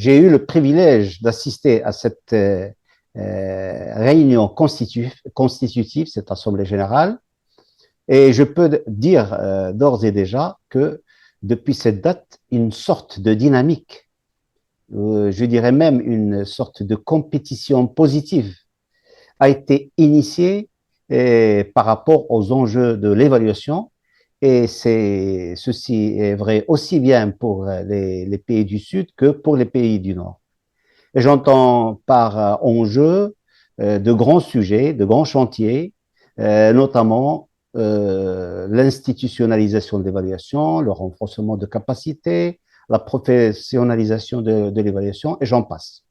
j'ai eu le privilège d'assister à cette réunion constitutive, cette assemblée générale, et je peux dire d'ores et déjà que depuis cette date, une sorte de dynamique, je dirais même une sorte de compétition positive a été initiée par rapport aux enjeux de l'évaluation. Et ceci est vrai aussi bien pour les pays du Sud que pour les pays du Nord. Et j'entends par enjeu de grands sujets, de grands chantiers, notamment l'institutionnalisation de l'évaluation, le renforcement de capacités, la professionnalisation de l'évaluation, et j'en passe.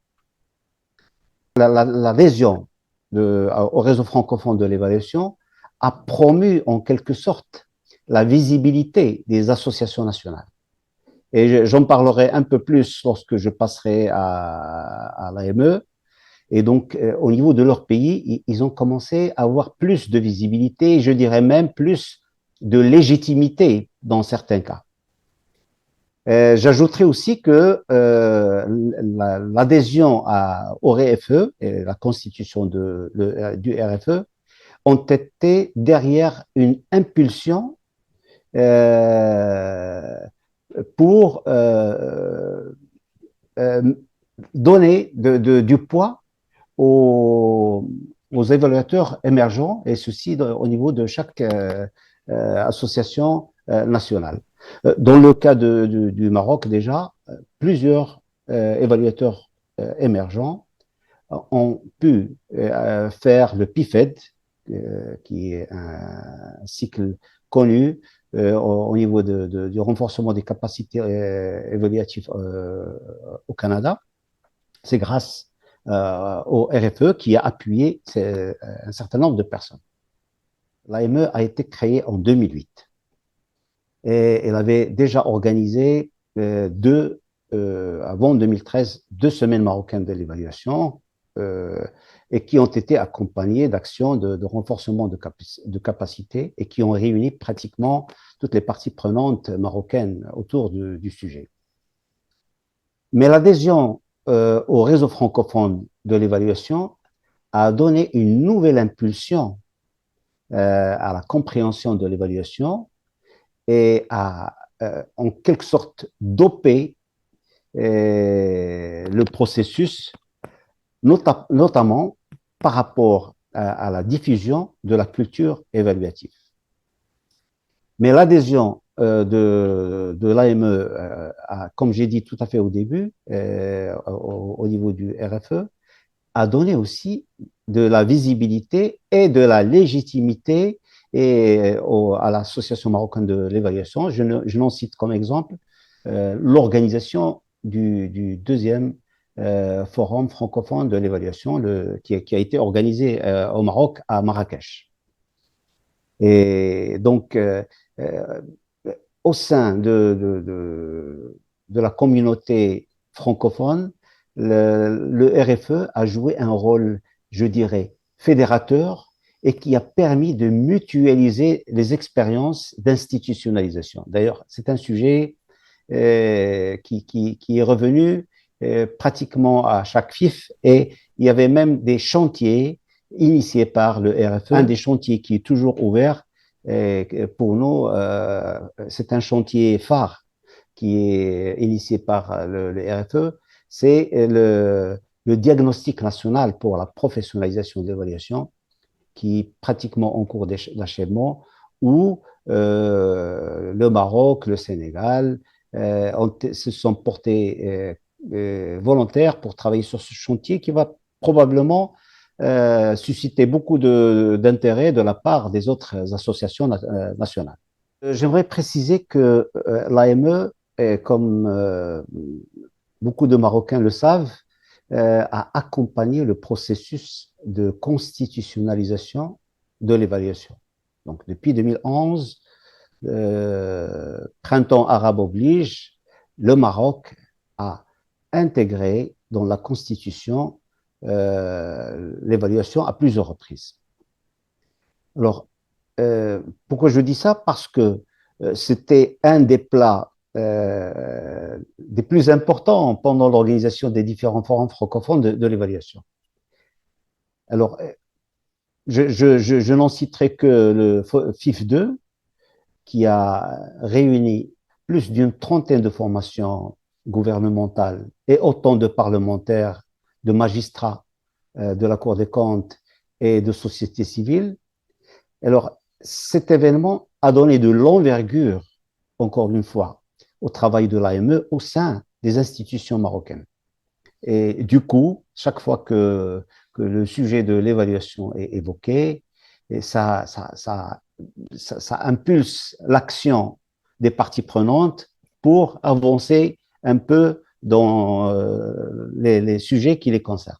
L'adhésion au réseau francophone de l'évaluation a promu en quelque sorte la visibilité des associations nationales. Et j'en parlerai un peu plus lorsque je passerai à l'AME. Et donc, au niveau de leur pays, ils ont commencé à avoir plus de visibilité, je dirais même plus de légitimité dans certains cas. J'ajouterai aussi que l'adhésion au RFE et la constitution du RFE ont été derrière une impulsion pour donner du poids aux évaluateurs émergents, et ceci au niveau de chaque association nationale. Dans le cas du Maroc, déjà, plusieurs évaluateurs émergents ont pu faire le PIFED, qui est un cycle connu au niveau du renforcement des capacités évaluatives au Canada. C'est grâce au RFE qui a appuyé un certain nombre de personnes. L'AME a été créée en 2008 et elle avait déjà organisé avant 2013 2 semaines marocaines de l'évaluation et qui ont été accompagnées d'actions de renforcement de capacités et qui ont réuni pratiquement toutes les parties prenantes marocaines autour du sujet. Mais l'adhésion au réseau francophone de l'évaluation a donné une nouvelle impulsion à la compréhension de l'évaluation et a en quelque sorte dopé le processus, notamment par rapport à la diffusion de la culture évaluative. Mais l'adhésion de l'AME, comme j'ai dit tout à fait au début, au niveau du RFE, a donné aussi de la visibilité et de la légitimité à l'Association marocaine de l'évaluation. Je n'en cite comme exemple l'organisation du deuxième forum francophone de l'évaluation qui a été organisé au Maroc, à Marrakech. Et donc, au sein de la communauté francophone, le RFE a joué un rôle, je dirais, fédérateur et qui a permis de mutualiser les expériences d'institutionnalisation. D'ailleurs, c'est un sujet qui est revenu pratiquement à chaque FIF, et il y avait même des chantiers initiés par le RFE. Un des chantiers qui est toujours ouvert pour nous, c'est un chantier phare qui est initié par le RFE, c'est le diagnostic national pour la professionnalisation de l'évaluation, qui est pratiquement en cours d'achèvement, où le Maroc, le Sénégal se sont portés volontaires pour travailler sur ce chantier qui va probablement susciter beaucoup d'intérêt de la part des autres associations nationales. J'aimerais préciser que l'AME, comme beaucoup de Marocains le savent, a accompagné le processus de constitutionnalisation de l'évaluation. Donc, depuis 2011, printemps arabe oblige, le Maroc a intégré dans la Constitution l'évaluation à plusieurs reprises. Alors, pourquoi je dis ça? Parce que c'était un des plats des plus importants pendant l'organisation des différents forums francophones de l'évaluation. Alors, je n'en citerai que le FIF2, qui a réuni plus d'une trentaine de formations gouvernementales et autant de parlementaires, de magistrats de la Cour des comptes et de société civile. Alors, cet événement a donné de l'envergure, encore une fois, au travail de l'AME au sein des institutions marocaines. Et du coup, chaque fois que le sujet de l'évaluation est évoqué, et ça impulse l'action des parties prenantes pour avancer un peu dans les sujets qui les concernent.